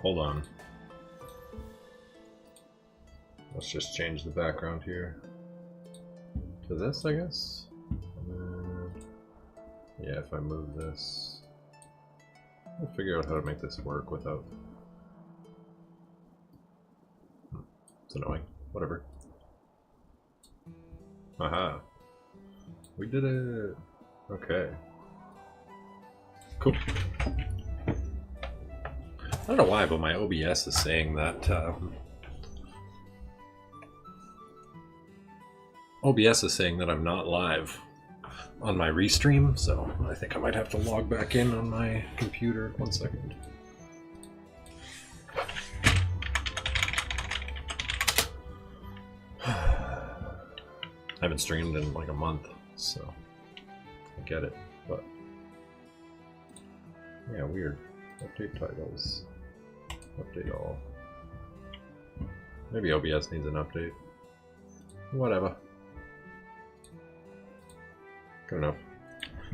hold on. Let's just change the background here to this, I guess. Yeah, if I move this, I'll figure out how to make this work without. It's annoying. Whatever. Aha. We did it. Okay. Cool. I don't know why, but my OBS is saying that. OBS is saying that I'm not live on my restream, so I think I might have to log back in on my computer. 1 second. I haven't streamed in like a month, so I get it, but yeah, weird. Update titles. Update all. Maybe OBS needs an update. Whatever. Good enough.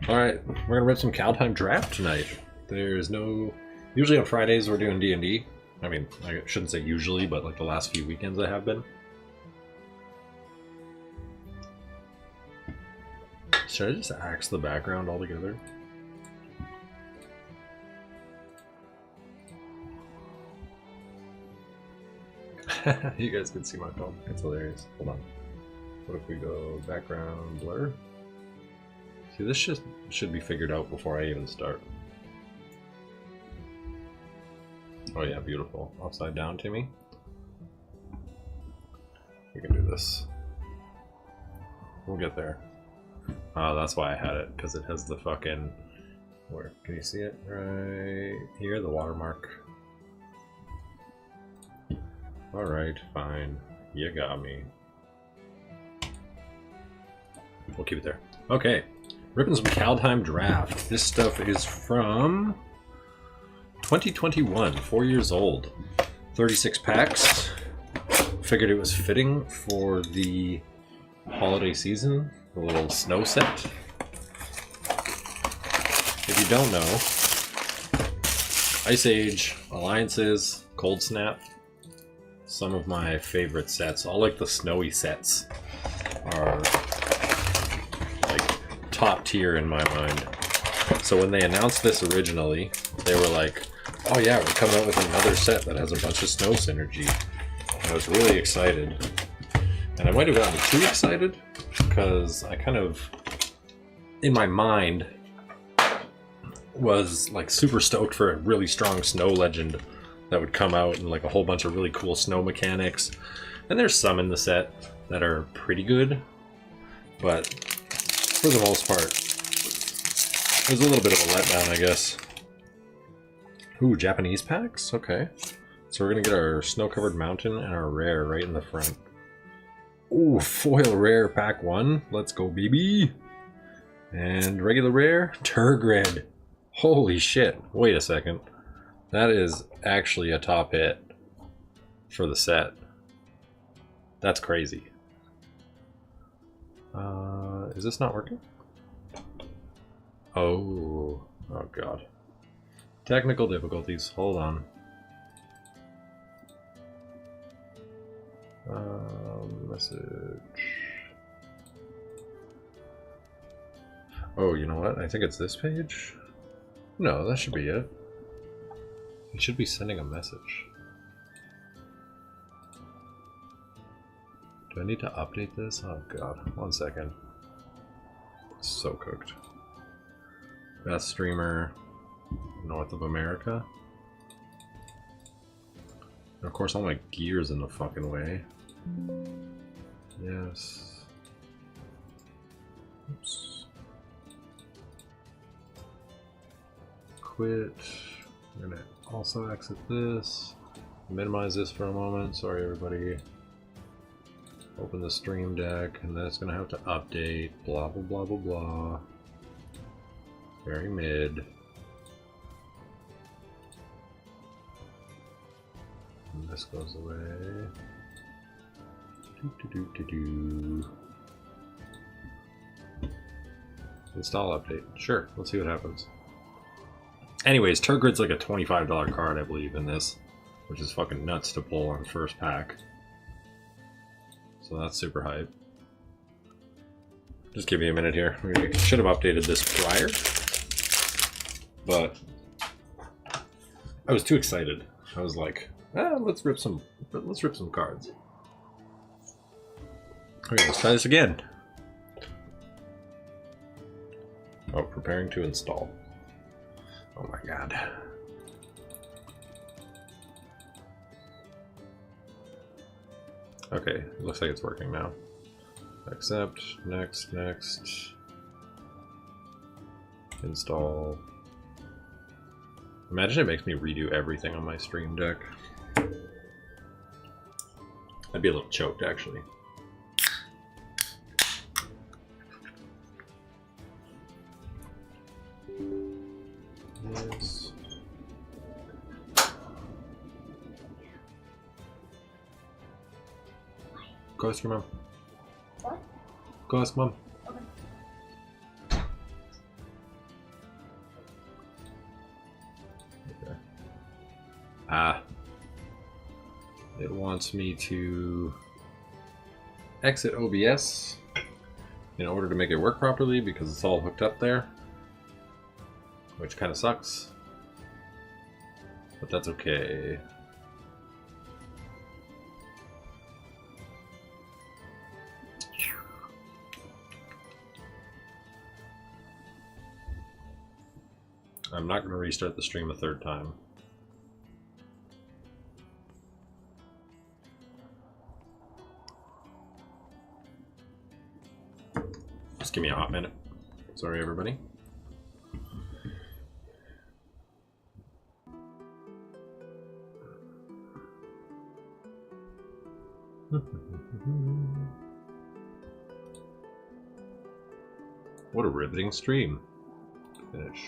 Alright, we're gonna rip some Kaldheim draft tonight. There's no... Usually on Fridays we're doing D&D. I mean, I shouldn't say usually, but like the last few weekends I have been. Should I just axe the background altogether? You guys can see my phone. It's hilarious. Hold on. What if we go background blur? See, this should be figured out before I even start. Oh yeah, beautiful. Upside down, Timmy. We can do this. We'll get there. Oh, that's why I had it, because it has the fucking... Where? Can you see it? Right here, the watermark. Alright, fine. You got me. We'll keep it there. Okay. Ripping some Kaldheim draft. This stuff is from 2021, 4 years old. 36 packs. Figured it was fitting for the holiday season. The little snow set. If you don't know, Ice Age, Alliances, Cold Snap, some of my favorite sets. All like the snowy sets are like top tier in my mind. So when they announced this originally, they were like, oh yeah, we're coming out with another set that has a bunch of snow synergy. I was really excited. And I might have gotten too excited because I kind of, in my mind, was like super stoked for a really strong snow legend that would come out and like a whole bunch of really cool snow mechanics. And there's some in the set that are pretty good, but for the most part, it was a little bit of a letdown, I guess. Ooh, Japanese packs? Okay. So we're gonna get our snow-covered mountain and our rare right in the front. Ooh, foil rare pack 1. Let's go, BB. And regular rare, Turgid. Holy shit. Wait a second. That is actually a top hit for the set. That's crazy. Is this not working? Oh god. Technical difficulties. Hold on. Message. Oh, you know what? I think it's this page. No, that should be it. It should be sending a message. Do I need to update this? Oh god, 1 second. So cooked. Best streamer north of America. And of course all my gear's in the fucking way. Yes. Oops. Quit. I'm gonna also exit this. Minimize this for a moment. Sorry everybody. Open the stream deck and then it's gonna have to update. Blah blah blah blah blah. Very mid. And this goes away. Install update. Sure, let's see what happens. Anyways, Turgid's like a $25 card, I believe, in this. which is fucking nuts to pull on first pack. So that's super hype. Just give me a minute here. We should have updated this prior, but I was too excited. I was like, let's rip some cards. Okay, let's try this again. Oh, preparing to install. Oh my god. Okay, it looks like it's working now. Accept, next, install. Imagine it makes me redo everything on my stream deck. I'd be a little choked, actually. Yes. Go ask your mom. What? Go ask mom. Okay. Okay. Ah. It wants me to exit OBS in order to make it work properly because it's all hooked up there, which kind of sucks, but that's okay. I'm not going to restart the stream a third time. Just give me a hot minute. Sorry, everybody. What a riveting stream. Finish.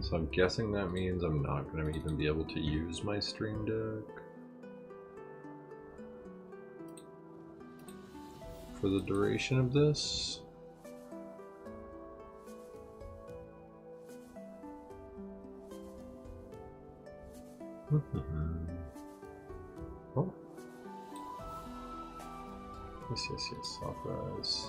So I'm guessing that means I'm not going to even be able to use my stream deck for the duration of this. Oh. Yes, authorize.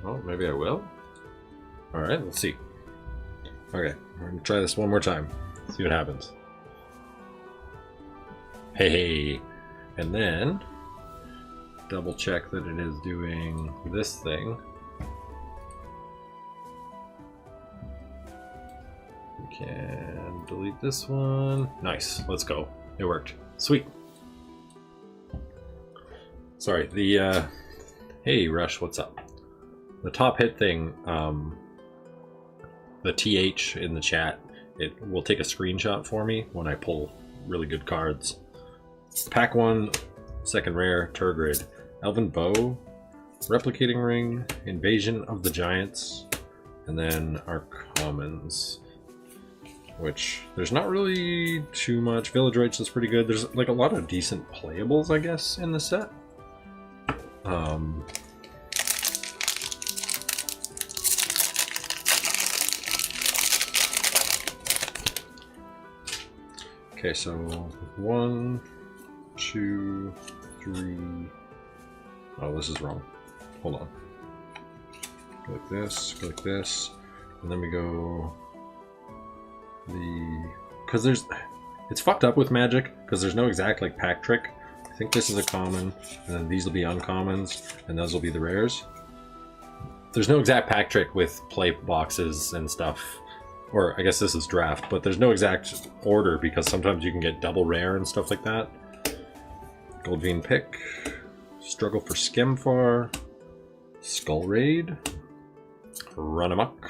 Oh, maybe I will. Alright, let's see. Okay, we're gonna try this one more time. See what happens. Hey, and then double check that it is doing this thing. We can delete this one. Nice, let's go. It worked. Sweet. Sorry, the hey Rush, what's up? The top hit thing, the TH in the chat, it will take a screenshot for me when I pull really good cards. Pack 1, second rare, Turgid, Elven Bow, Replicating Ring, Invasion of the Giants, and then our commons, which there's not really too much. Village Rites is pretty good. There's like a lot of decent playables, I guess, in the set. Okay, so 1, 2, 3. Oh, this is wrong. Hold on. Click this, and then we go because it's fucked up with Magic because there's no exact like pack trick. I think this is a common, and then these will be uncommons, and those will be the rares. There's no exact pack trick with play boxes and stuff. Or I guess this is draft, but there's no exact order because sometimes you can get double rare and stuff like that. Goldvein Pick, Struggle for Skemfar, Skull Raid, Run Amok.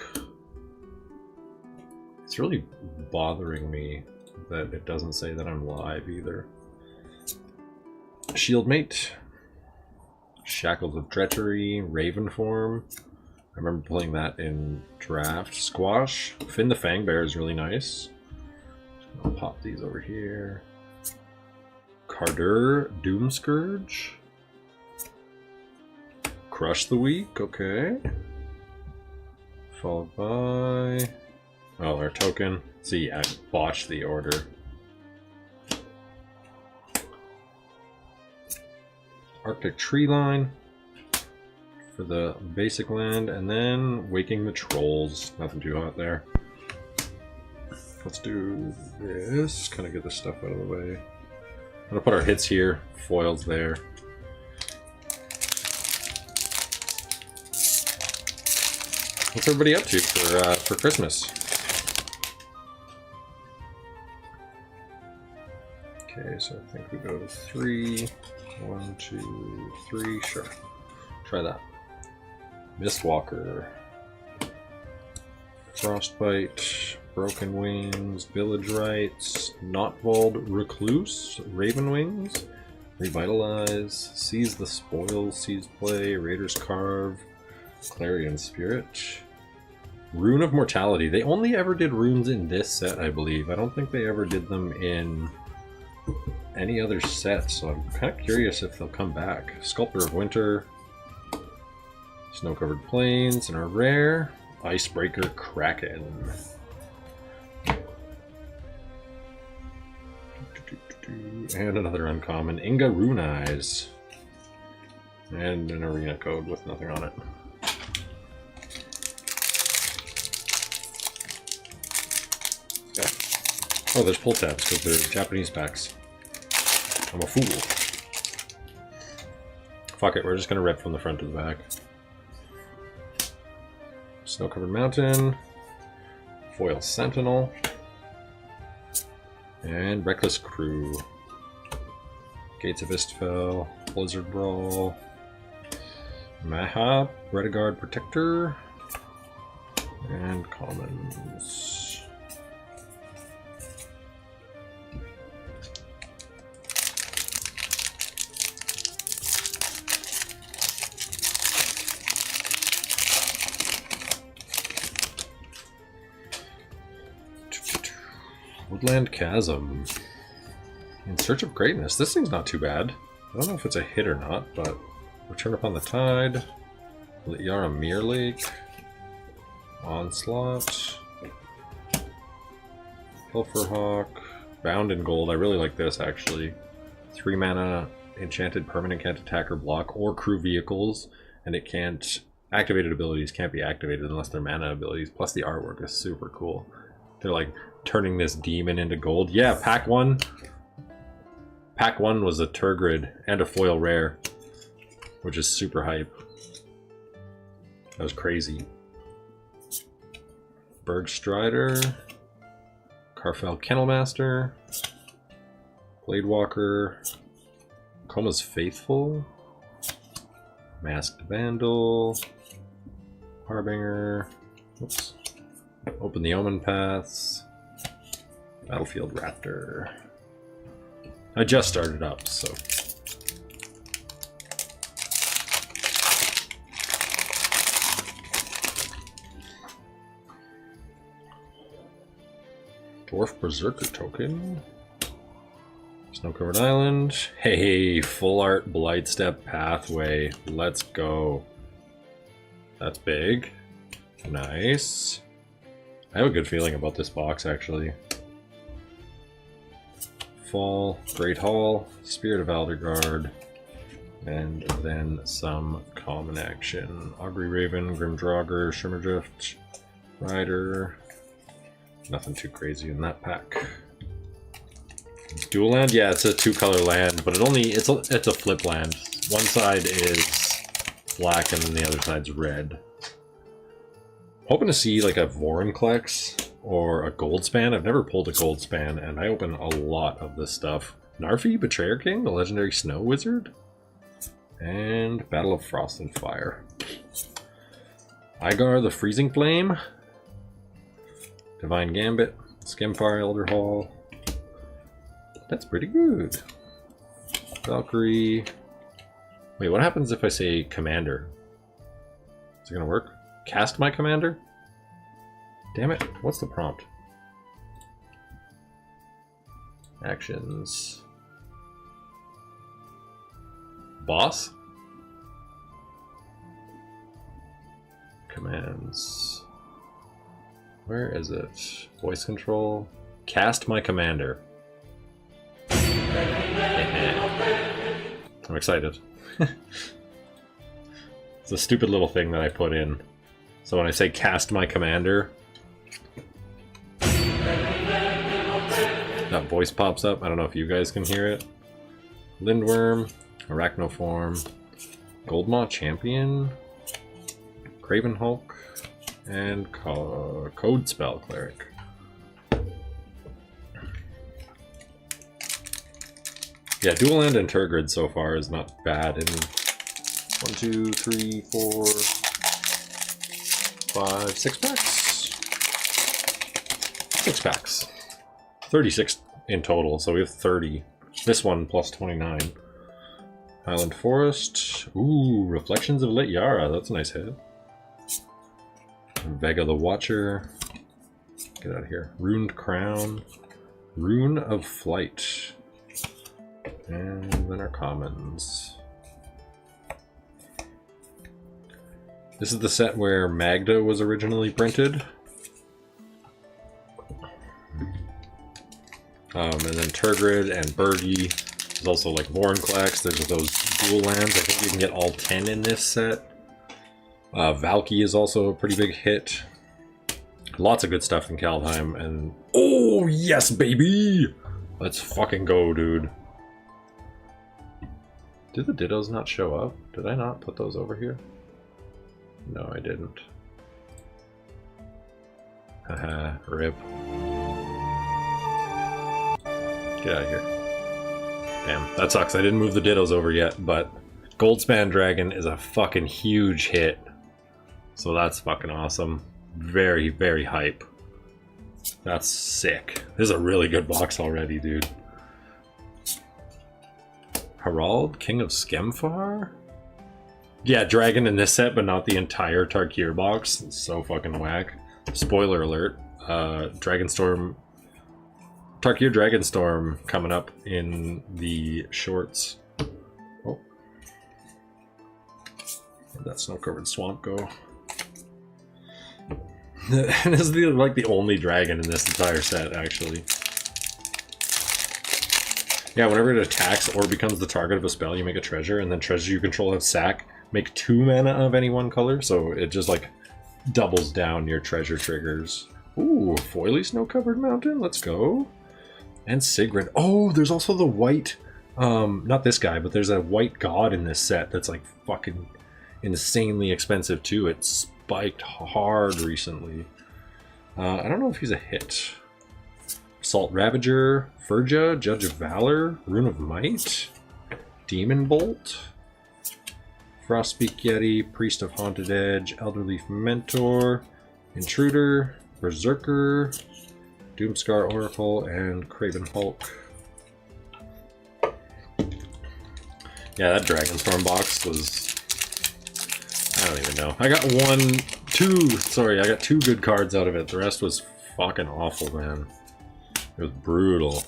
It's really bothering me that it doesn't say that I'm live either. Shieldmate, Shackles of Treachery, Ravenform. I remember playing that in draft. Squash. Finn the Fangbear is really nice. I'll pop these over here. Carder Doomscourge. Crush the Weak, okay. Followed by... oh, our token. See, I botched the order. Arctic Tree Line for the basic land, and then Waking the Trolls. Nothing too hot there. Let's do this. Kind of get this stuff out of the way. I'm gonna put our hits here, foils there. What's everybody up to for Christmas? Okay, so I think we go to 3. 1, 2, 3. Sure. Try that. Mistwalker. Frostbite. Broken Wings. Village Rites. Notvold Recluse. Raven Wings. Revitalize. Seize the Spoils. Seize Play. Raider's Carve. Clarion Spirit. Rune of Mortality. They only ever did runes in this set, I believe. I don't think they ever did them in any other set, so I'm kind of curious if they'll come back. Sculptor of Winter. Snow-Covered Plains, and our rare, Icebreaker Kraken. And another uncommon, Inga Rune Eyes. And an arena code with nothing on it. Oh, there's pull tabs because they're Japanese packs. I'm a fool. Fuck it, we're just gonna rip from the front to the back. Snow-Covered Mountain. Foil Sentinel. And Reckless Crew. Gates of Istfell. Blizzard Brawl. Mahab. Rediguard Protector. And commons. Woodland Chasm. In Search of Greatness. This thing's not too bad. I don't know if it's a hit or not, but Return Upon the Tide. Liara Mirror Lake. Onslaught. Pilferhawk. Bound in Gold. I really like this actually. 3 mana enchanted permanent can't attack or block or crew vehicles, and it can't. Activated abilities can't be activated unless they're mana abilities. Plus the artwork is super cool. They're like turning this demon into gold. Yeah, pack 1. Pack 1 was a Turgid and a foil rare, which is super hype. That was crazy. Bergstrider, Carfell Kennelmaster, Bladewalker, Koma's Faithful, Masked Vandal, Harbinger, oops. Open the Omen Paths, Battlefield Raptor. I just started up, so. Dwarf Berserker token. Snow-Covered Island. Hey, full art Blightstep Pathway. Let's go. That's big. Nice. I have a good feeling about this box, actually. Fall, Great Hall, Spirit of Aldergard, and then some common action. Augury Raven, Grim Draugr, Shimmerdrift, Rider. Nothing too crazy in that pack. It's dual land? Yeah, it's a 2-color land, but it's a flip land. One side is black and then the other side's red. Hoping to see like a Vorinclex or a Goldspan. I've never pulled a Goldspan, and I open a lot of this stuff. Narfi, Betrayer King, the legendary Snow Wizard, and Battle of Frost and Fire. Igar, the Freezing Flame, Divine Gambit, Skimfire, Elder Hall. That's pretty good. Valkyrie. Wait, what happens if I say Commander? Is it gonna work? Cast my commander? Damn it, what's the prompt? Actions. Boss? Commands. Where is it? Voice control. Cast my commander. I'm excited. It's a stupid little thing that I put in. So when I say cast my commander, that voice pops up. I don't know if you guys can hear it. Lindworm, Arachnoform, Goldmaw Champion, Craven Hulk, and Code Spell Cleric. Yeah, Dual Land and Turgid so far is not bad. In 1, 2, 3, 4, 5, 6 packs? 6 packs. 36 in total, so we have 30. This one plus 29. Highland Forest. Ooh, Reflections of Lit Yara. That's a nice hit. Vega the Watcher. Get out of here. Runed Crown. Rune of Flight. And then our commons. This is the set where Magda was originally printed. And then Turgid and Bergi. There's also like Vorinclex. There's those dual lands. I think you can get all 10 in this set. Valky is also a pretty big hit. Lots of good stuff in Kaldheim. And oh yes, baby! Let's fucking go, dude. Did the Dittos not show up? Did I not put those over here? No, I didn't. Haha, rip. Get out of here. Damn, that sucks. I didn't move the Dittos over yet, but Goldspan Dragon is a fucking huge hit. So that's fucking awesome. Very, very hype. That's sick. This is a really good box already, dude. Harald, King of Skemfar? Yeah, dragon in this set, but not the entire Tarkir box. It's so fucking whack. Spoiler alert. Dragonstorm... Tarkir Dragonstorm coming up in the shorts. Oh. Where'd that snow-covered swamp go? This is like the only dragon in this entire set, actually. Yeah, whenever it attacks or becomes the target of a spell, you make a treasure, and then treasures you control have sack. Make 2 mana of any one color, so it just like doubles down your treasure triggers. Ooh, Foily Snow-Covered Mountain, let's go. And Sigrid. Oh, there's also the white, not this guy, but there's a white god in this set that's like fucking insanely expensive too. It spiked hard recently. I don't know if he's a hit. Salt Ravager, Furja, Judge of Valor, Rune of Might, Demon Bolt, Frostpeak Yeti, Priest of Haunted Edge, Elderleaf Mentor, Intruder, Berserker, Doomscar Oracle, and Craven Hulk. Yeah, that Dragonstorm box was... I don't even know. I got I got 2 good cards out of it. The rest was fucking awful, man. It was brutal.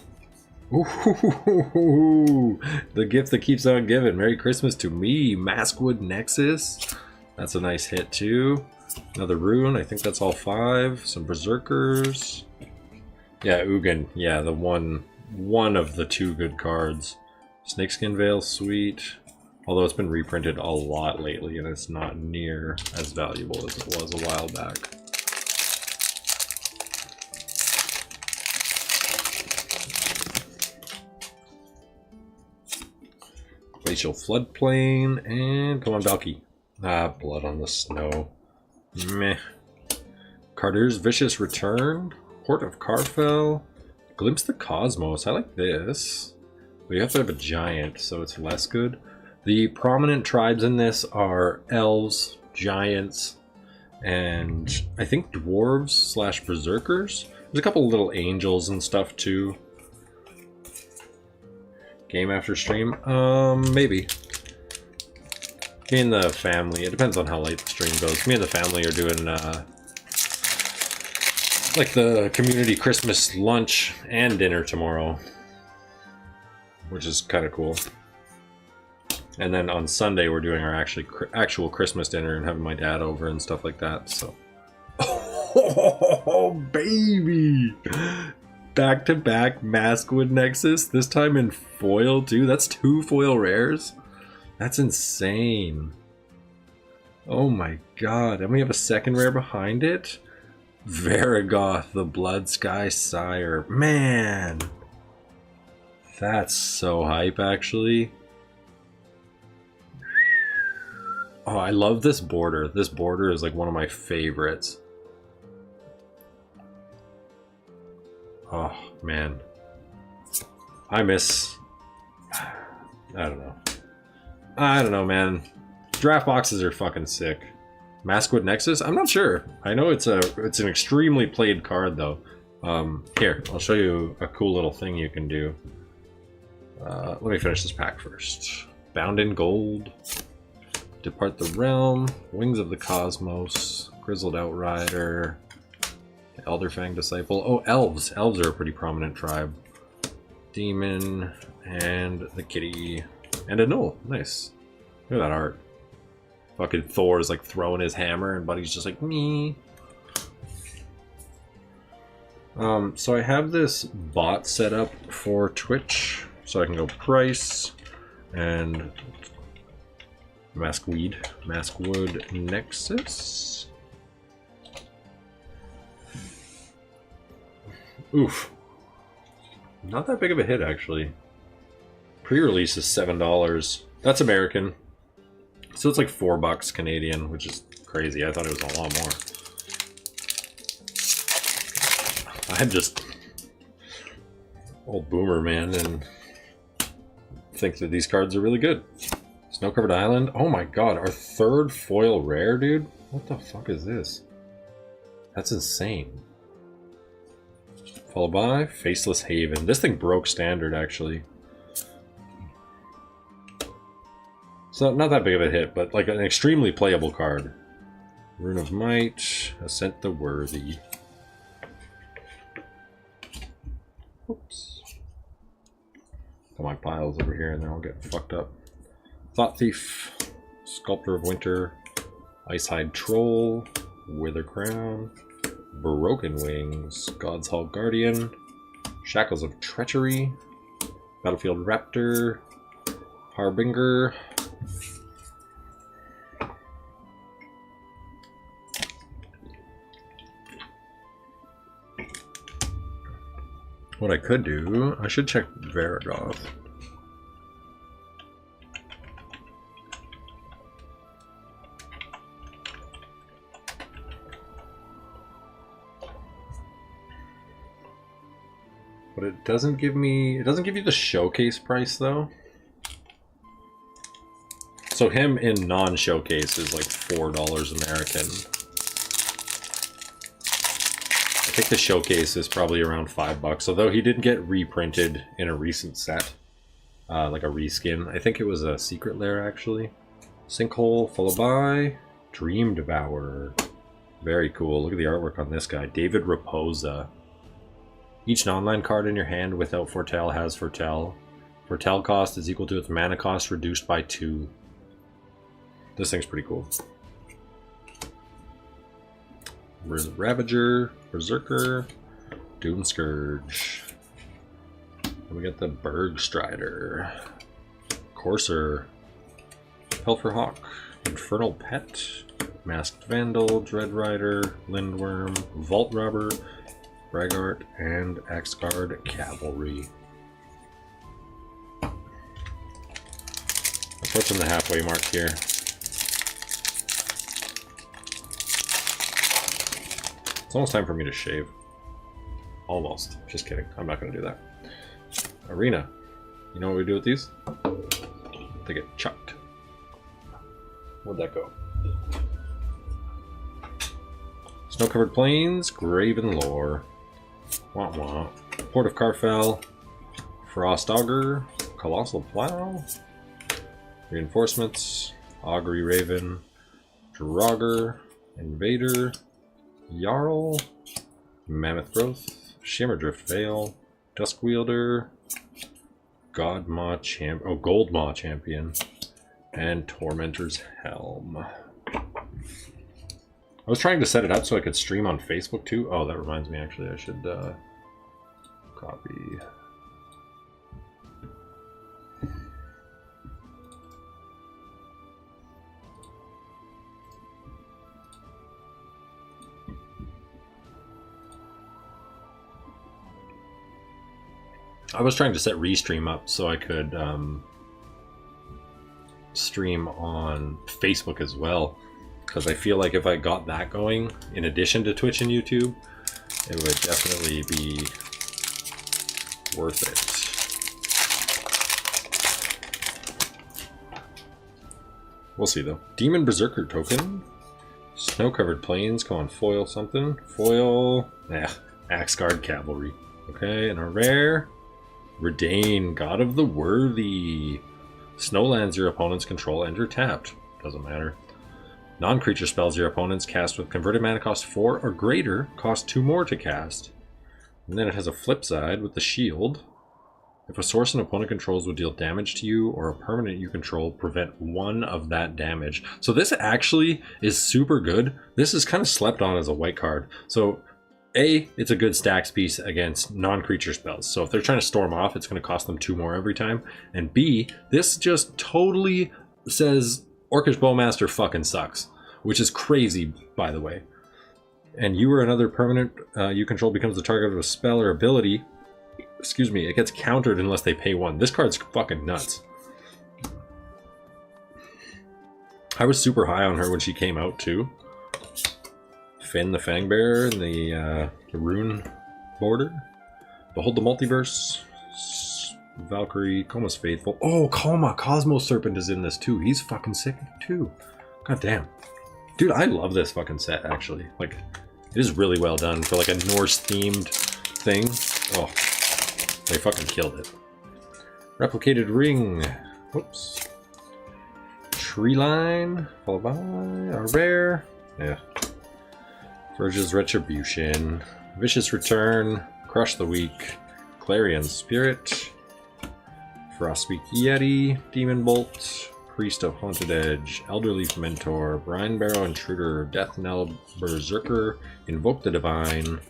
Ooh, the gift that keeps on giving. Merry Christmas to me. Maskwood Nexus. That's a nice hit too. Another rune. I think that's all 5. Some Berserkers. Yeah, Ugin. Yeah, the one of the 2 good cards. Snakeskin Veil, sweet. Although it's been reprinted a lot lately and it's not near as valuable as it was a while back. Glacial Floodplain, and come on, Valky. Ah, Blood on the Snow. Meh. Carter's Vicious Return, Port of Carfell, Glimpse the Cosmos. I like this. But you have to have a giant, so it's less good. The prominent tribes in this are elves, giants, and I think dwarves / berserkers. There's a couple little angels and stuff too. Game after stream? Maybe. Me and the family, it depends on how late the stream goes. Me and the family are doing like the community Christmas lunch and dinner tomorrow, which is kind of cool. And then on Sunday we're doing our actual Christmas dinner and having my dad over and stuff like that. So, oh baby, back-to-back Maskwood Nexus. This time in foil too. That's 2 foil rares. That's insane. Oh my god! And we have a second rare behind it. Varigoth, the Blood Sky Sire. Man, that's so hype, actually. Oh, I love this border. This border is like one of my favorites. Oh, man. I miss... I don't know. I don't know, man. Draft boxes are fucking sick. Maskwood Nexus? I'm not sure. I know it's an extremely played card, though. Here, I'll show you a cool little thing you can do. Let me finish this pack first. Bound in Gold. Depart the Realm, Wings of the Cosmos, Grizzled Outrider, Elderfang Disciple. Oh, Elves. Elves are a pretty prominent tribe. Demon, and the Kitty, and a Null. Nice. Look at that art. Fucking Thor's like throwing his hammer, and Buddy's just like, me. So I have this bot set up for Twitch, so I can go price, and... Maskwood Nexus. Oof. Not that big of a hit, actually. Pre-release is $7. That's American. So it's like $4 Canadian, which is crazy. I thought it was a lot more. I'm just old boomer, man, and think that these cards are really good. Snow-covered Island. Oh my god, our 3rd foil rare, dude. What the fuck is this? That's insane. Followed by Faceless Haven. This thing broke standard, actually. So not that big of a hit, but like an extremely playable card. Rune of Might. Ascent the Worthy. Oops. Got my piles over here and they're all getting fucked up. Thought Thief, Sculptor of Winter, Icehide Troll, Wither Crown, Broken Wings, God's Hall Guardian, Shackles of Treachery, Battlefield Raptor, Harbinger, what I could do, I should check Varigoth. But it doesn't give me, it doesn't give you the showcase price though. So him in non-showcase is like $4 American. I think the showcase is probably around $5, although he did get reprinted in a recent set. Like a reskin. I think it was a Secret Lair actually. Sinkhole, followed by Dream Devourer. Very cool. Look at the artwork on this guy. David Raposa. Each non-land card in your hand without Foretell has Foretell. Foretell cost is equal to its mana cost reduced by 2. This thing's pretty cool. Ravager, Berserker, Doom Scourge. And we got the Berg Strider, Courser, Helfer Hawk, Infernal Pet, Masked Vandal, Dread Rider, Lindworm, Vault Robber, Braggart, and Axguard Cavalry. Approaching the halfway mark here. It's almost time for me to shave. Almost. Just kidding. I'm not going to do that. Arena. You know what we do with these? They get chucked. Where'd that go? Snow-covered Plains, Graven Lore. Wah wah. Port of Carfell, Frost Augur, Colossal Plow, Reinforcements, Augury Raven, Draugr, Invader, Jarl, Mammoth Growth, Shimmerdrift Veil, Duskwielder, Goldmaw Champion, And Tormentor's Helm. I was trying to set it up so I could stream on Facebook too. Oh, that reminds me, actually, I should copy. I was trying to set Restream up so I could stream on Facebook as well, because I feel like if I got that going in addition to Twitch and YouTube, it would definitely be worth it. We'll see though. Demon Berserker token. Snow-covered plains, come on, foil something. Foil, Axe Guard Cavalry. Okay, and a rare. Redain, God of the Worthy. Snowlands your opponents control and you're tapped. Doesn't matter. Non-creature spells your opponents cast with converted mana cost 4 or greater cost 2 more to cast. And then it has a flip side with the shield. If a source an opponent controls would deal damage to you or a permanent you control, prevent 1 of that damage. So this actually is super good. This is kind of slept on as a white card. So A, it's a good stacks piece against non-creature spells. So if they're trying to storm off, it's going to cost them 2 more every time. And B, this just totally says Orcish Bowmaster fucking sucks. Which is crazy, by the way. And you or another permanent you control becomes the target of a spell or ability. Excuse me, it gets countered unless they pay 1. This card's fucking nuts. I was super high on her when she came out too. Finn the Fangbearer in the rune border. Behold the Multiverse. Valkyrie, Koma's Faithful. Oh, Koma, Cosmos Serpent is in this too. He's fucking sick too. God damn. Dude, I love this fucking set actually. Like, it is really well done for like a Norse themed thing. Oh, they fucking killed it. Replicated Ring. Whoops. Tree Line, followed by a rare. Yeah. Verge's Retribution. Vicious Return. Crush the Weak. Clarion Spirit. Frostpeak Yeti. Demon Bolt. Priest of Haunted Edge. Elderleaf Mentor. Brine Barrow Intruder. Death Knell Berserker. Invoke the Divine.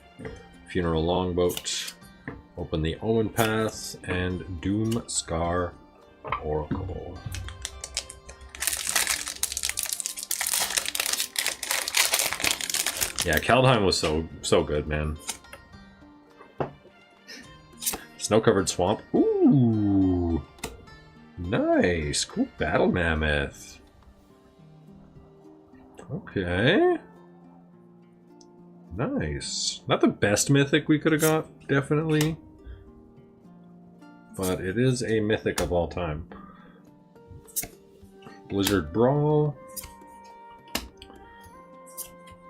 Funeral Longboat. Open the Omen Path. And Doom Scar Oracle. Yeah, Kaldheim was so good, man. Snow-covered swamp. Ooh, nice, cool battle mammoth. Okay, nice. Not the best mythic we could have got, definitely, but it is a mythic of all time. Blizzard Brawl.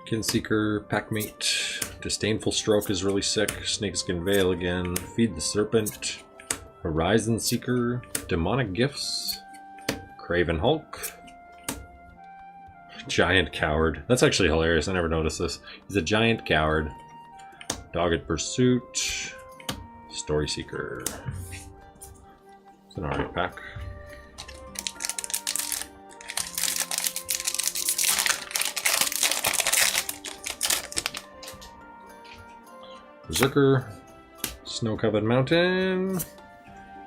Kinseeker, Packmate, Disdainful Stroke is really sick, Snakeskin Veil again, Feed the Serpent, Horizon Seeker, Demonic Gifts, Craven Hulk, Giant Coward. That's actually hilarious, I never noticed this. He's a Giant Coward, Dogged Pursuit, Story Seeker. It's an alright pack. Berserker, Snow-Covered Mountain,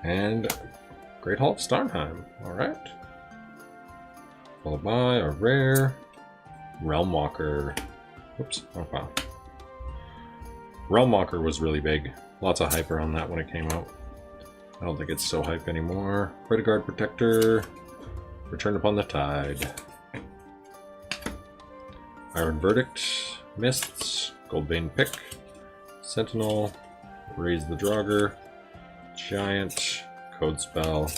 and Great Hall of Starnheim. Alright. Followed by a rare Realm Walker. Whoops. Oh, wow. Realm Walker was really big. Lots of hype around that when it came out. I don't think it's so hype anymore. Credit Guard Protector. Return Upon the Tide. Iron Verdict. Mists. Goldbane Pick. Sentinel, Raise the Draugr, Giant, Code Spell,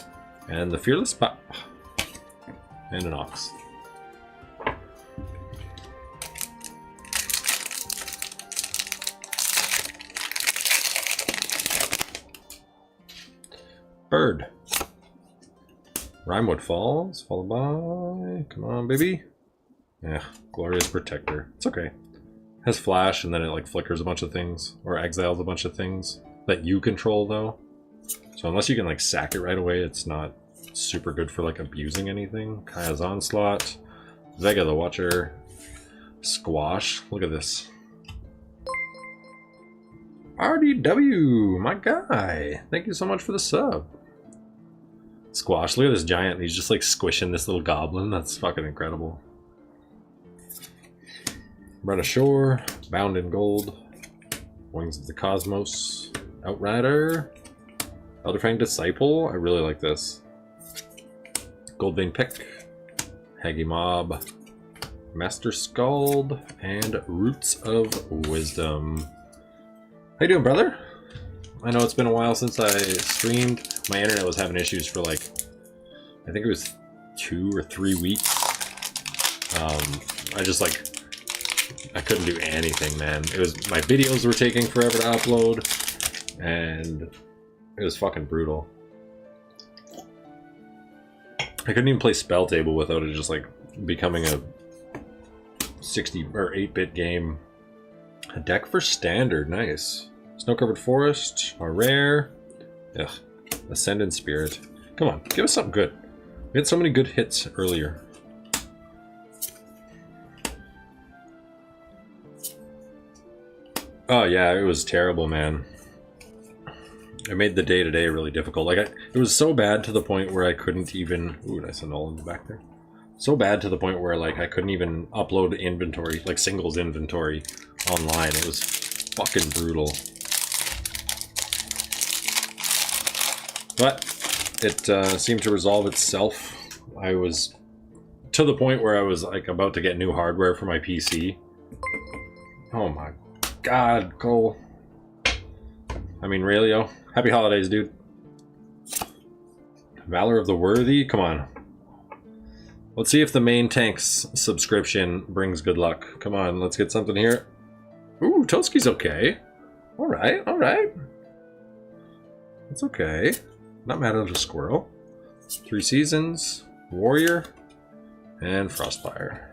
and the Fearless Pop, and an Ox. Bird. Rimewood Falls, followed by, come on baby. Yeah, Glorious Protector. It's okay. Has flash and then it like flickers a bunch of things or exiles a bunch of things that you control though. So unless you can like sack it right away, it's not super good for like abusing anything. Kaya's Onslaught, Vega the Watcher, Squash. Look at this. RDW, my guy. Thank you so much for the sub. Squash, look at this giant. He's just like squishing this little goblin. That's fucking incredible. Run Ashore, Bound in Gold, Wings of the Cosmos, Outrider, Elderfang Disciple. I really like this. Goldvein Pick, Haggy Mob, Master Scald, and Roots of Wisdom. How you doing, brother? I know it's been a while since I streamed. My internet was having issues for like, I think it was 2 or 3 weeks. I just like, I couldn't do anything, man. It was, my videos were taking forever to upload, and it was fucking brutal. I couldn't even play Spell Table without it just like becoming a 60 or 8-bit game. A deck for Standard, nice. Snow-Covered Forest, a rare. Ugh. Ascendant Spirit. Come on, give us something good. We had so many good hits earlier. Oh yeah, it was terrible, man. It made the day-to-day really difficult. Like, it was so bad to the point where I couldn't even... Ooh, nice and all in the back there. So bad to the point where, like, I couldn't even upload inventory, like singles inventory online. It was fucking brutal. But it seemed to resolve itself. I was to the point where I was like about to get new hardware for my PC. Oh my god, Cole. I mean, Raelio. Happy holidays, dude. Valor of the Worthy? Come on. Let's see if the main tank's subscription brings good luck. Come on, let's get something here. Ooh, Toski's okay. Alright, alright. It's okay. Not mad at a squirrel. 3 Seasons, Warrior, and Frostfire.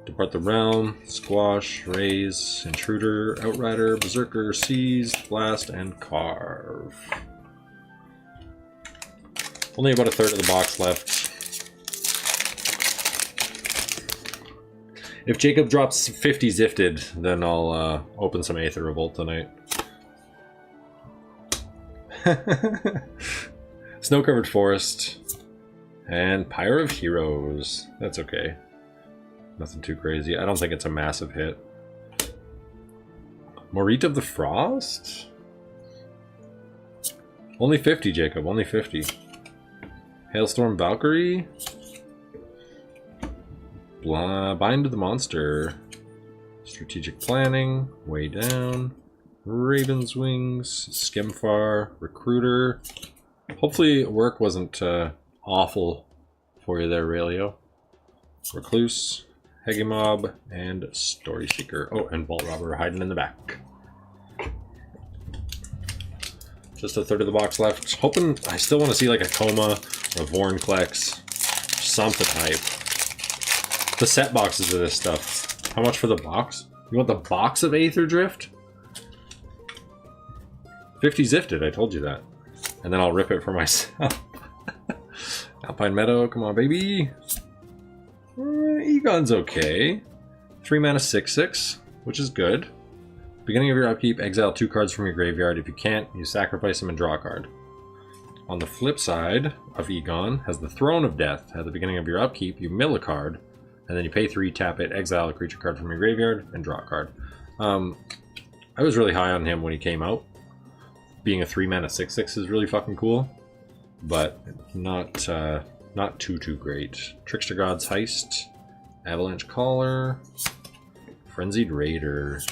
Depart the Realm, Squash, Raise, Intruder, Outrider, Berserker, Seize, Blast, and Carve. Only about a third of the box left. If Jacob drops 50 Zifted, then I'll open some Aether Revolt tonight. Snow-Covered Forest and Pyre of Heroes. That's okay. Nothing too crazy. I don't think it's a massive hit. Morit of the Frost? Only 50, Jacob. Only 50. Hailstorm Valkyrie. Bind to the Monster. Strategic Planning. Way Down. Raven's Wings, Skimfar, Recruiter. Hopefully work wasn't awful for you there, Raelio. Recluse, Hegemob, and Story Seeker. Oh, and Vault Robber hiding in the back. Just a third of the box left. Hoping, I still want to see like a Coma or a Vornclex. Something hype. The set boxes of this stuff. How much for the box? You want the box of Aether Drift? 50 Zifted, I told you that. And then I'll rip it for myself. Alpine Meadow, come on, baby. Egon's okay. 3 mana 6/6, which is good. Beginning of your upkeep, exile 2 cards from your graveyard. If you can't, you sacrifice them and draw a card. On the flip side of Egon, has the Throne of Death. At the beginning of your upkeep, you mill a card, and then you pay 3, tap it, exile a creature card from your graveyard, and draw a card. I was really high on him when he came out. Being a 3 mana 6/6 is really fucking cool, but not too great. Trickster God's Heist, Avalanche Caller, Frenzied Raider.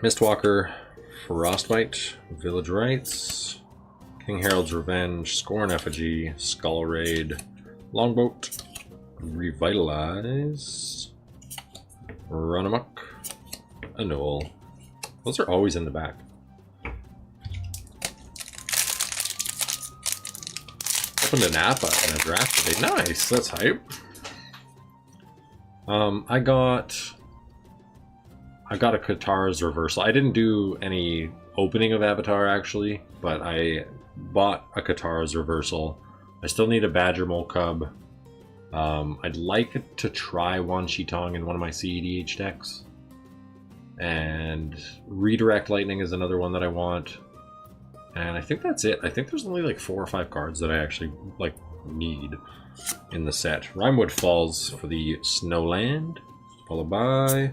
Mistwalker, Frostbite, Village Rites, King Harold's Revenge, Scorn Effigy, Skull Raid, Longboat, Revitalize, Run Amok, Annul. Those are always in the back. Opened a Napa and a draft today. Nice, that's hype. I got a Katara's Reversal. I didn't do any opening of Avatar, actually, but I bought a Katara's Reversal. I still need a Badger Mole Cub. I'd like to try Wan Shi Tong in one of my CEDH decks. And Redirect Lightning is another one that I want. And I think that's it. I think there's only like 4 or 5 cards that I actually like need in the set. Rimewood Falls for the Snowland, followed by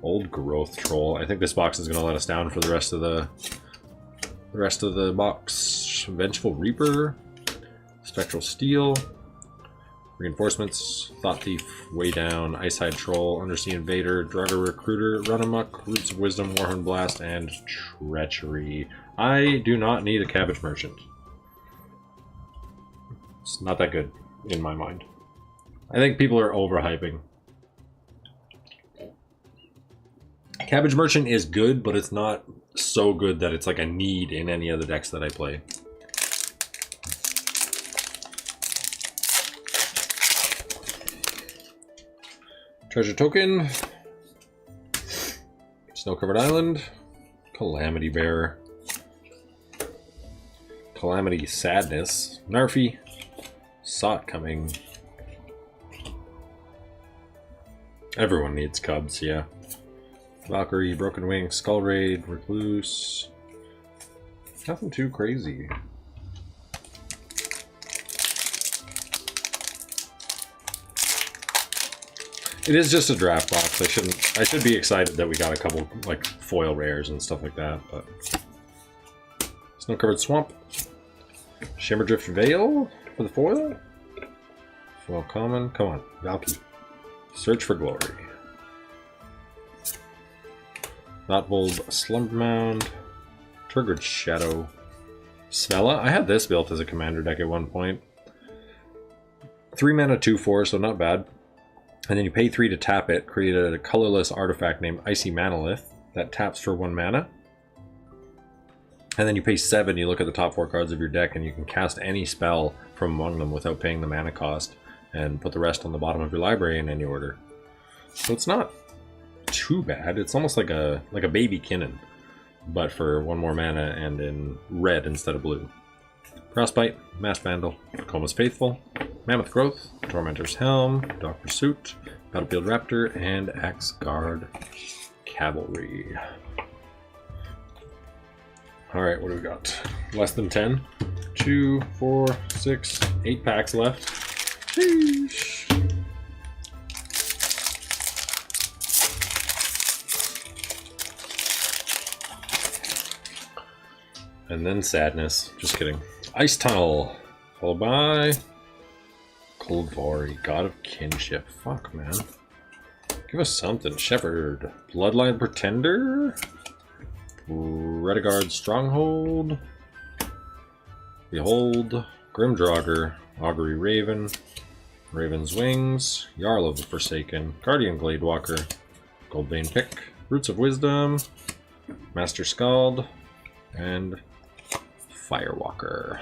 Old Growth Troll. I think this box is going to let us down for the rest of the box. Vengeful Reaper, Spectral Steel, Reinforcements, Thought Thief, Way Down, Icehide Troll, Undersea Invader, Draugr Recruiter, Run Amok, Roots of Wisdom, Warhorn Blast, and Treachery. I do not need a Cabbage Merchant. It's not that good in my mind. I think people are overhyping. Cabbage Merchant is good, but it's not so good that it's like a need in any of the decks that I play. Treasure Token, Snow-Covered Island, Calamity Bearer, Calamity Sadness, Narfi, Sot coming. Everyone needs cubs, yeah. Valkyrie, Broken Wing, Skull Raid, Recluse. Nothing too crazy. It is just a draft box. I should be excited that we got a couple like foil rares and stuff like that, but Snow-Covered Swamp, Shimmerdrift Veil for the foil. Foil common. Come on, Valky. Search for Glory. Notvold Slumbermound, Turgid Shadow, Svella. I had this built as a commander deck at one point. 3 mana, 2/4, so not bad. And then you pay 3 to tap it, create a colorless artifact named Icy Manalith that taps for 1 mana. And then you pay 7, you look at the top 4 cards of your deck, and you can cast any spell from among them without paying the mana cost, and put the rest on the bottom of your library in any order. So it's not too bad. It's almost like a baby Kinnan, but for 1 more mana and in red instead of blue. Frostbite, Mass Vandal, Coma's Faithful, Mammoth Growth, Tormentor's Helm, Dog Pursuit, Battlefield Raptor, and Axguard Cavalry. Alright, what do we got? Less than 10? 2, 4, 6, 8 packs left. Sheesh. And then Sadness. Just kidding. Ice Tunnel, followed by Coldvari, God of Kinship. Fuck, man. Give us something. Shepherd, Bloodline Pretender, Rediguard Stronghold, Behold, Grimdraugr, Augury Raven, Raven's Wings, Jarl of the Forsaken, Guardian Gladewalker, Goldbane Pick, Roots of Wisdom, Master Skald, and Firewalker.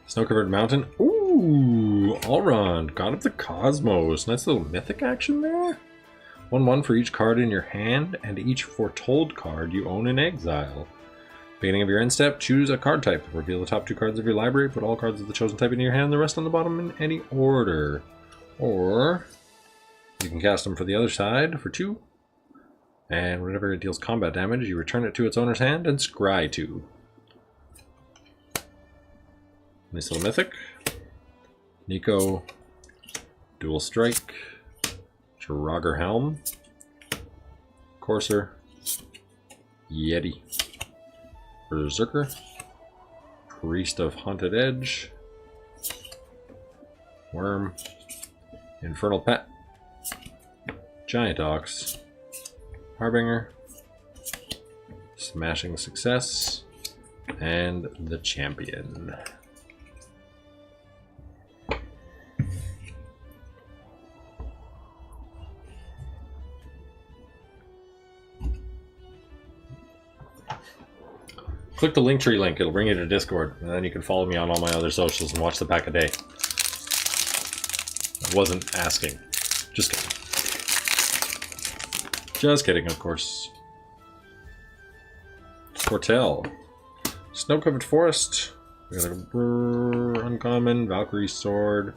Snow-Covered Mountain. Ooh, Alrond, God of the Cosmos. Nice little mythic action there. 1/1 for each card in your hand, and each foretold card you own in exile. Beginning of your end step, choose a card type. Reveal the top 2 cards of your library, put all cards of the chosen type into your hand, the rest on the bottom in any order. Or you can cast them for the other side for 2. And whenever it deals combat damage, you return it to its owner's hand and scry 2. Nice little mythic. Nico, Dual Strike, Draugr Helm, Courser, Yeti, Berserker, Priest of Haunted Edge, Worm, Infernal Pet, Giant Ox, Harbinger, Smashing Success, and the Champion. Click the Linktree link, it'll bring you to Discord, and then you can follow me on all my other socials and watch the pack a day. I wasn't asking. Just kidding. Just kidding, of course. Cortel. Snow-covered forest. We got a uncommon, Valkyrie sword.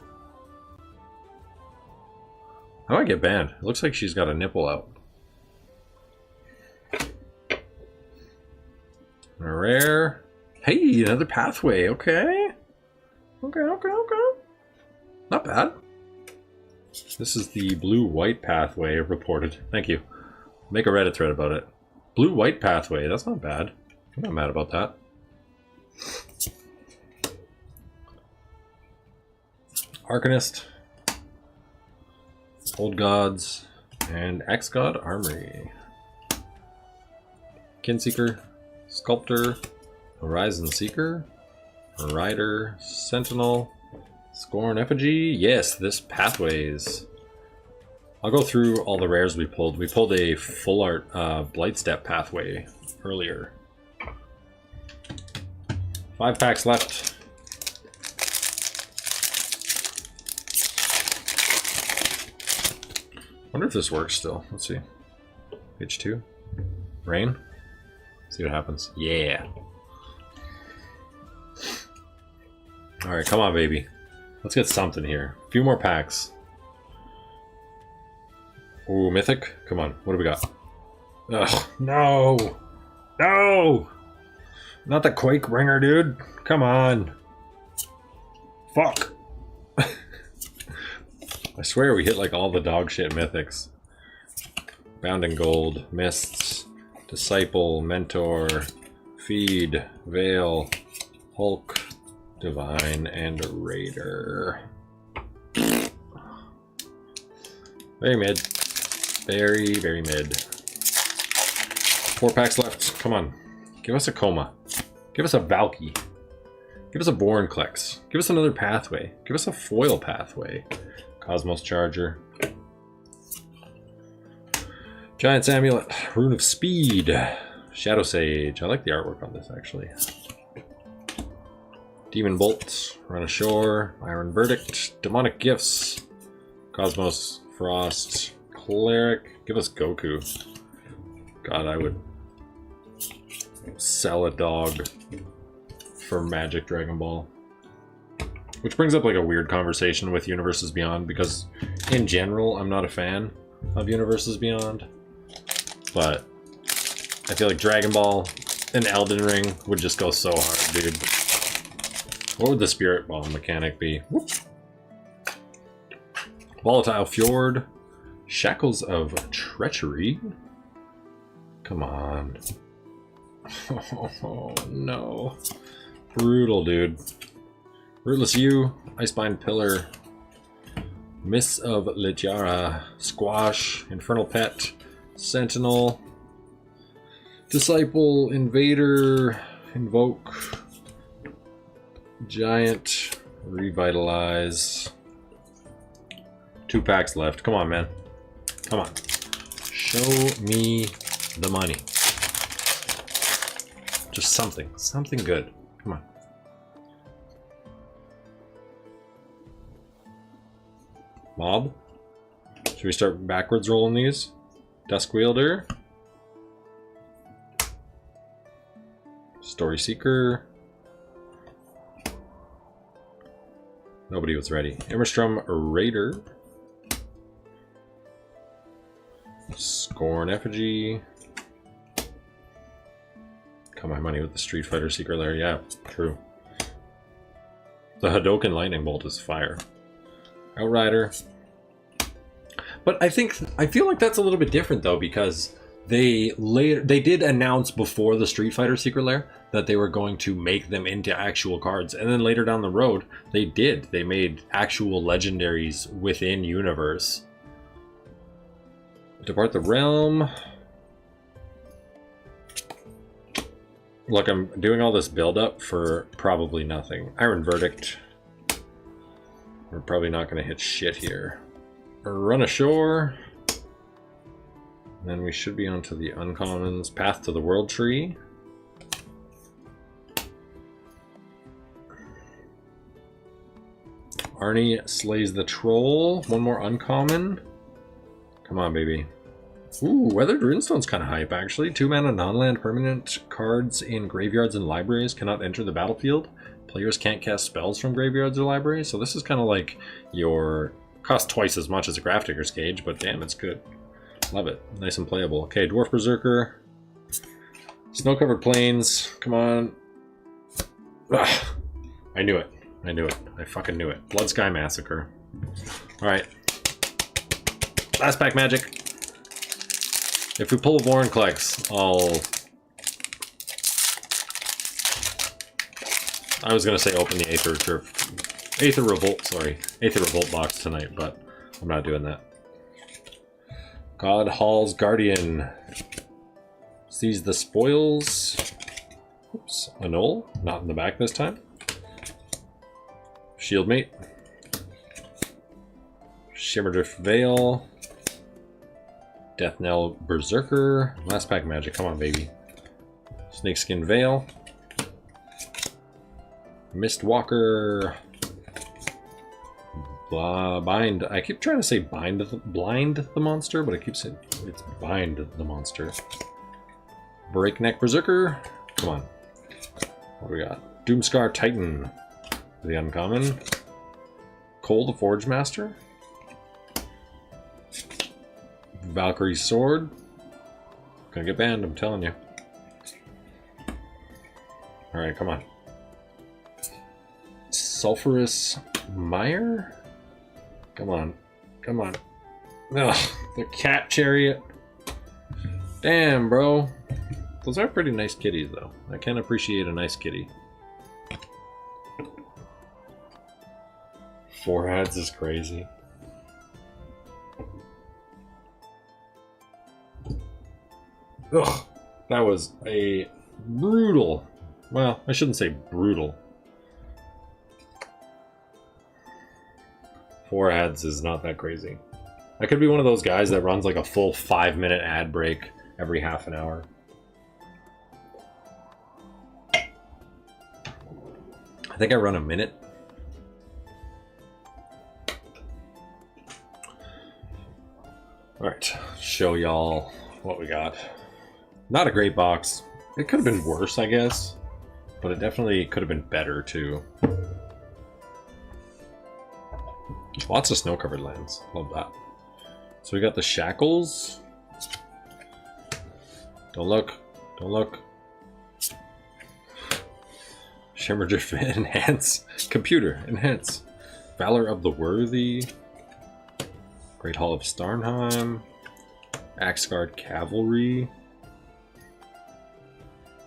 How do I get banned? It looks like she's got a nipple out. A rare. Hey, another pathway. Okay. Okay. Not bad. This is the blue-white pathway reported. Thank you. Make a Reddit thread about it. Blue-white pathway. That's not bad. I'm not mad about that. Arcanist. Old Gods. And Ex-God Armory. Kinseeker. Sculptor, Horizon Seeker, Rider, Sentinel, Scorn Effigy. Yes, this pathways. I'll go through all the rares we pulled. We pulled a full art Blightstep pathway earlier. 5 packs left. Wonder if this works still. Let's see. Page 2. Rain. See what happens. Yeah. Alright, come on, baby. Let's get something here. A few more packs. Ooh, Mythic. Come on. What do we got? Ugh, no! No! Not the Quake Bringer, dude. Come on. Fuck. I swear we hit like all the dog shit Mythics. Bounding Gold. Mists. Disciple, Mentor, Feed, Veil, Hulk, Divine, and Raider. Very mid. Very mid. 4 packs left. Come on. Give us a Coma. Give us a Valky. Give us a Vorinclex. Give us another pathway. Give us a foil pathway. Cosmos Charger. Giant's Amulet, Rune of Speed, Shadow Sage. I like the artwork on this, actually. Demon Bolt, Run Ashore, Iron Verdict, Demonic Gifts, Cosmos Frost, Cleric. Give us Goku. God, I would sell a dog for Magic Dragon Ball. Which brings up like a weird conversation with Universes Beyond, because in general, I'm not a fan of Universes Beyond. But I feel like Dragon Ball and Elden Ring would just go so hard, dude. What would the Spirit Ball mechanic be? Whoop. Volatile Fjord. Shackles of Treachery. Come on. Oh, no. Brutal, dude. Rootless U. Icebind Pillar. Mists of Ligiara. Squash. Infernal Pet. Sentinel, Disciple, Invader, Invoke, Giant, Revitalize. 2 packs left. Come on, man. Come on. Show me the money. Just something. Something good. Come on. Mob. Should we start backwards rolling these? Duskwielder, Story Seeker. Nobody was ready. Immerstrom Raider, Scorn Effigy. Got my money with the Street Fighter Secret Lair. Yeah, true. The Hadoken Lightning Bolt is fire. Outrider. But I feel like that's a little bit different though, because they did announce before the Street Fighter Secret Lair that they were going to make them into actual cards, and then later down the road they made actual legendaries within universe. Depart the Realm. Look, I'm doing all this build up for probably nothing. Iron Verdict. We're probably not going to hit shit here. Run Ashore. And then we should be onto the uncommons. Path to the World Tree. Arnie slays the troll. One more uncommon. Come on, baby. Ooh, Weathered Runestone's kind of hype, actually. 2-mana non-land permanent cards in graveyards and libraries cannot enter the battlefield. Players can't cast spells from graveyards or libraries. So this is kind of like your... Cost twice as much as a Grafdigger's Cage, but damn, it's good. Love it. Nice and playable. Okay, Dwarf Berserker. Snow-covered plains. Come on. Ugh. I knew it. I knew it. I fucking knew it. Blood Sky Massacre. Alright. Last pack magic. If we pull a Vorinclex, I was gonna say open the Aether Revolt box tonight, but I'm not doing that. God Hall's Guardian. Seize the spoils. Oops, annul. Not in the back this time. Shieldmate. Shimmerdrift Veil. Deathnell Berserker. Last pack magic. Come on, baby. Snakeskin Veil. Mistwalker. Bind. I keep trying to say blind the monster, but I keep saying it's bind the monster. Breakneck Berserker. Come on. What do we got? Doomscar Titan. The uncommon. Cole the Forge Master. Valkyrie Sword. Gonna get banned, I'm telling you. Alright, come on. Sulphurous Mire? Come on. Come on. Ugh, the Cat Chariot. Damn, bro. Those are pretty nice kitties, though. I can appreciate a nice kitty. 4 heads is crazy. Ugh, that was a brutal... Well, I shouldn't say brutal. 4 ads is not that crazy. I could be one of those guys that runs like a full 5-minute ad break every half an hour. I think I run a minute. Alright, show y'all what we got. Not a great box. It could have been worse, I guess. But it definitely could have been better, too. Lots of snow-covered lands. Love that. So we got the Shackles. Don't look. Don't look. Shimmerdrift Enhance. Computer. Enhance. Valor of the Worthy. Great Hall of Starnheim. Axgard Cavalry.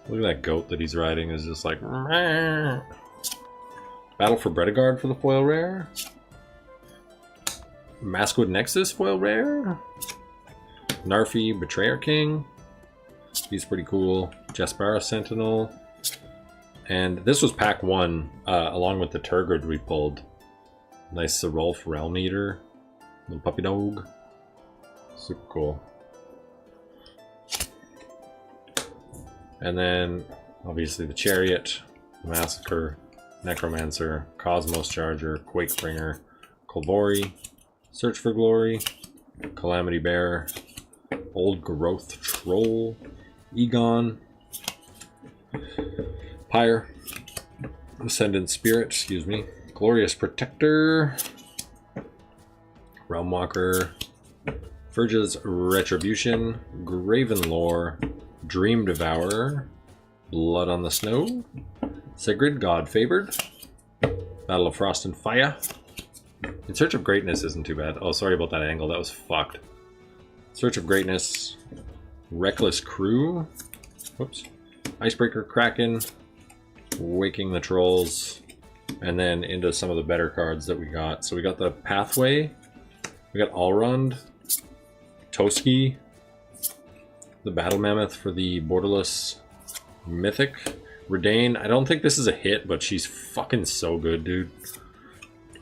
Look at that goat that he's riding is just like... Battle for Bredegard for the foil rare. Maskwood Nexus foil rare. Narfi Betrayer King. He's pretty cool. Jaspera Sentinel. And this was pack 1, along with the Turgid we pulled. Nice Serolf Realm Eater. Little puppy dog. Super cool. And then, obviously, the Chariot, Massacre, Necromancer, Cosmos Charger, Quakebringer, Kolbori, Search for Glory, Calamity Bear, Old Growth Troll, Egon, Pyre, Ascendant Spirit, excuse me, Glorious Protector, Realmwalker, Verge's Retribution, Graven Lore, Dream Devourer, Blood on the Snow, Sigrid, God Favored, Battle of Frost and Fire. In Search of Greatness isn't too bad. Oh, sorry about that angle. That was fucked. Search of Greatness, Reckless Crew, whoops, Icebreaker Kraken, Waking the Trolls, and then into some of the better cards that we got. So we got the Pathway, we got Alrund, Toski, the Battle Mammoth for the Borderless Mythic, Redane. I don't think this is a hit, but she's fucking so good, dude.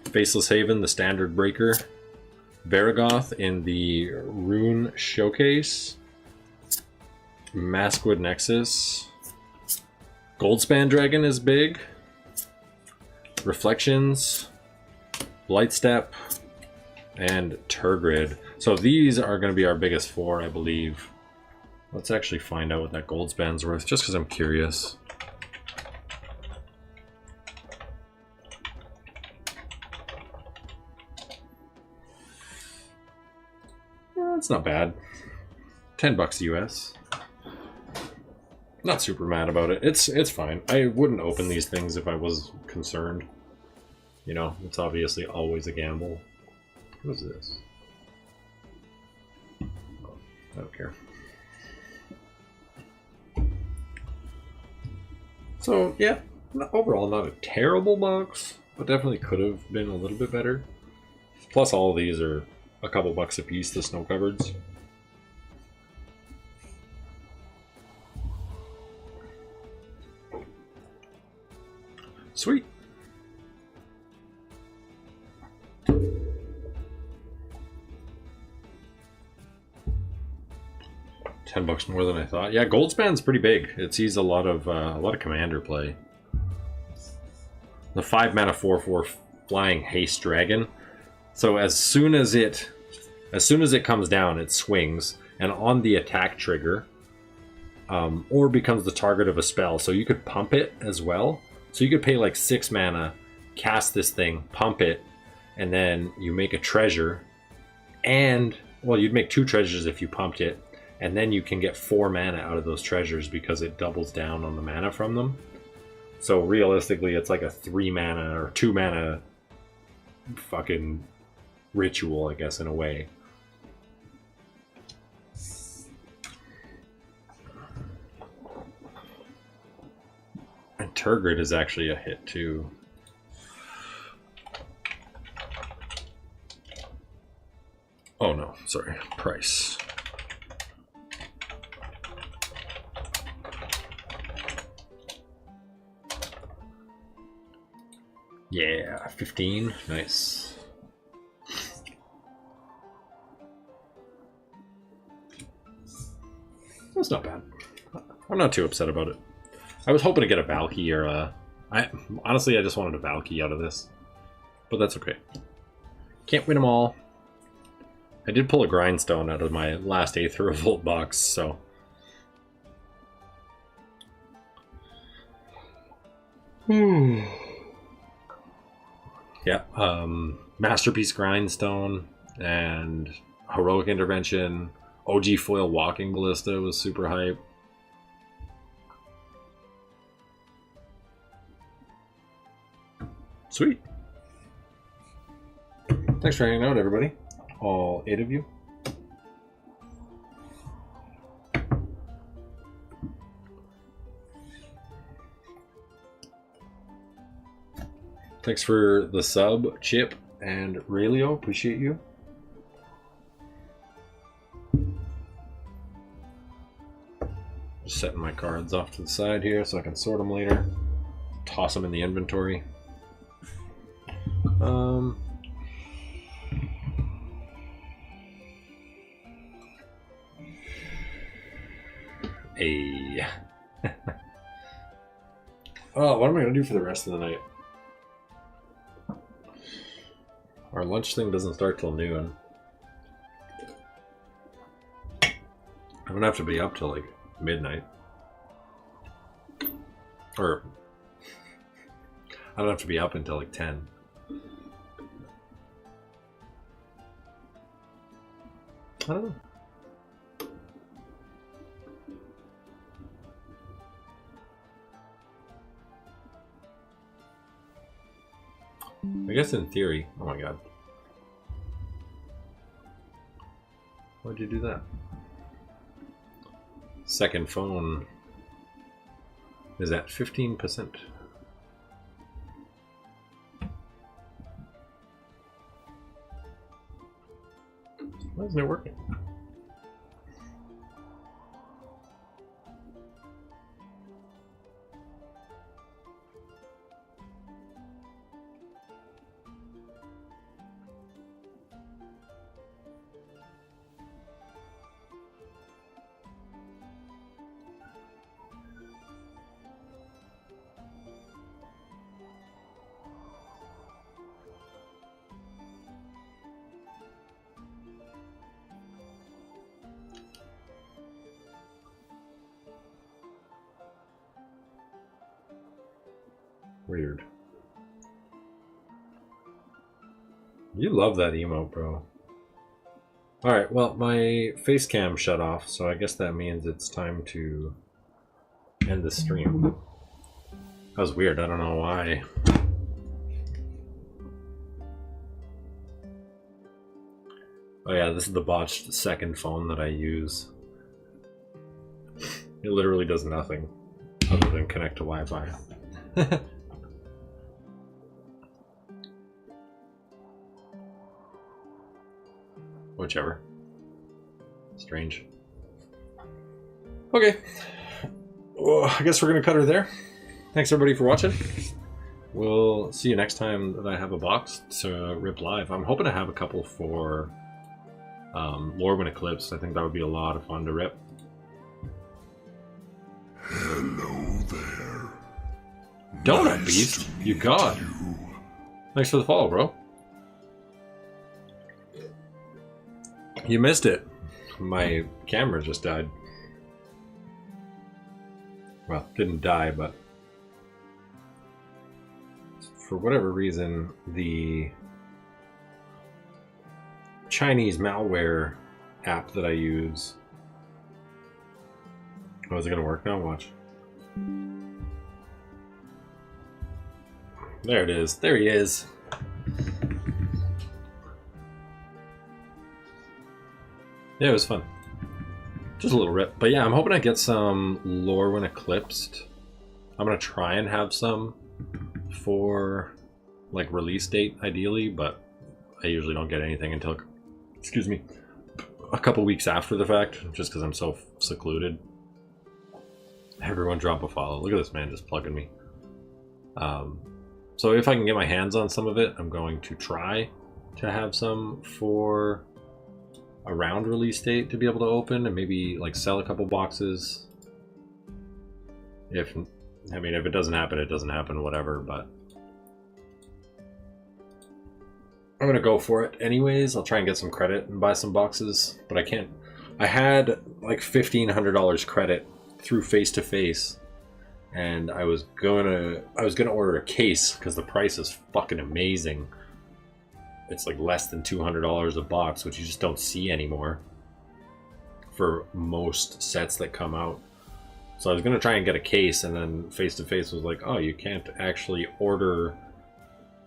Faceless Haven, the Standard Breaker, Varagoth in the Rune Showcase, Maskwood Nexus, Goldspan Dragon is big, Reflections, Blightstep, and Turgid. So these are going to be our biggest four, I believe. Let's actually find out what that gold span's worth, just because I'm curious. Yeah, it's not bad. $10 US. Not super mad about it. It's fine. I wouldn't open these things if I was concerned. You know, it's obviously always a gamble. What is this? Oh, I don't care. So, yeah, overall not a terrible box, but definitely could have been a little bit better. Plus all of these are a couple bucks a piece, the snow cupboards. Sweet. $10 more than I thought. Yeah, Goldspan's pretty big. It sees a lot of commander play. The 5 mana 4/4 flying haste dragon. So as soon as it comes down, it swings, and on the attack trigger, or becomes the target of a spell. So you could pump it as well. So you could pay like 6 mana, cast this thing, pump it, and then you make a treasure, and well, you'd make 2 treasures if you pumped it. And then you can get 4 mana out of those treasures because it doubles down on the mana from them. So realistically, it's like a 3 mana or 2 mana fucking ritual, I guess, in a way. And Turgid is actually a hit too. Oh no, sorry, price. Yeah, 15. Nice. That's not bad. I'm not too upset about it. I was hoping to get a Valky or a... Honestly, I just wanted a Valky out of this. But that's okay. Can't win them all. I did pull a Grindstone out of my last Aether Revolt box, so... Yeah, Masterpiece Grindstone and Heroic Intervention. OG Foil Walking Ballista was super hype. Sweet. Thanks for hanging out, everybody. All 8 of you. Thanks for the sub, Chip and Raylio. Appreciate you. Just setting my cards off to the side here so I can sort them later. Toss them in the inventory. Oh, what am I going to do for the rest of the night? Our lunch thing doesn't start till noon. I'm gonna have to be up till like midnight. Or I don't have to be up until like 10. I don't know. I guess in theory. Oh my god. Why'd you do that? Second phone is at 15%. Why isn't it working? Weird. You love that emote, bro. Alright, well, my face cam shut off, so I guess that means it's time to end the stream. That was weird, I don't know why. Oh yeah, this is the botched second phone that I use. It literally does nothing other than connect to Wi-Fi. Whichever. Strange. Okay. Well, I guess we're going to cut her there. Thanks everybody for watching. We'll see you next time that I have a box to rip live. I'm hoping to have a couple for Lore when Eclipsed. I think that would be a lot of fun to rip. Hello there. Donut Nice Beast? to You meet god. you. Thanks for the follow, bro. You missed it. My camera just died. Well, didn't die, but for whatever reason, the Chinese malware app that I use. Oh, is it gonna work now? Watch. There it is. There he is. Yeah, it was fun. Just a little rip. But yeah, I'm hoping I get some Lore when Eclipsed. I'm gonna try and have some for like release date ideally, but I usually don't get anything until, excuse me, a couple weeks after the fact, just because I'm so secluded. Everyone drop a follow. Look at this man just plugging me. So if I can get my hands on some of it, I'm going to try to have some for around release date to be able to open and maybe like sell a couple boxes. If it doesn't happen, it doesn't happen, whatever, but I'm gonna go for it anyways. I'll try and get some credit and buy some boxes, but I can't. I had like $1,500 credit through Face to Face, and I was gonna order a case because the price is fucking amazing. It's like less than $200 a box, which you just don't see anymore for most sets that come out. So I was gonna try and get a case, and then Face to Face was like, oh, you can't actually order,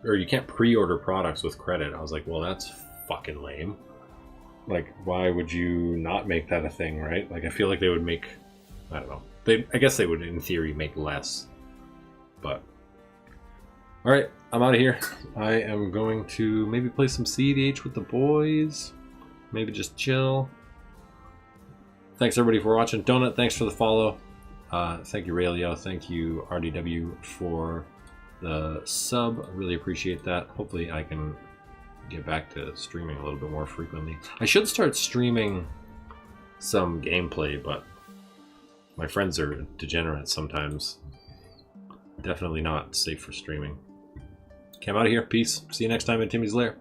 or you can't pre-order products with credit. I was like, well, that's fucking lame. Like, why would you not make that a thing, right? Like, I feel like they would make, I don't know. I guess they would, in theory, make less. But, alright, I'm out of here. I am going to maybe play some CDH with the boys. Maybe just chill. Thanks, everybody, for watching. Donut, thanks for the follow. Thank you, Raylio. Thank you, RDW, for the sub. I really appreciate that. Hopefully, I can get back to streaming a little bit more frequently. I should start streaming some gameplay, but my friends are degenerates sometimes. Definitely not safe for streaming. Okay, I'm out of here. Peace. See you next time in Timmy's Lair.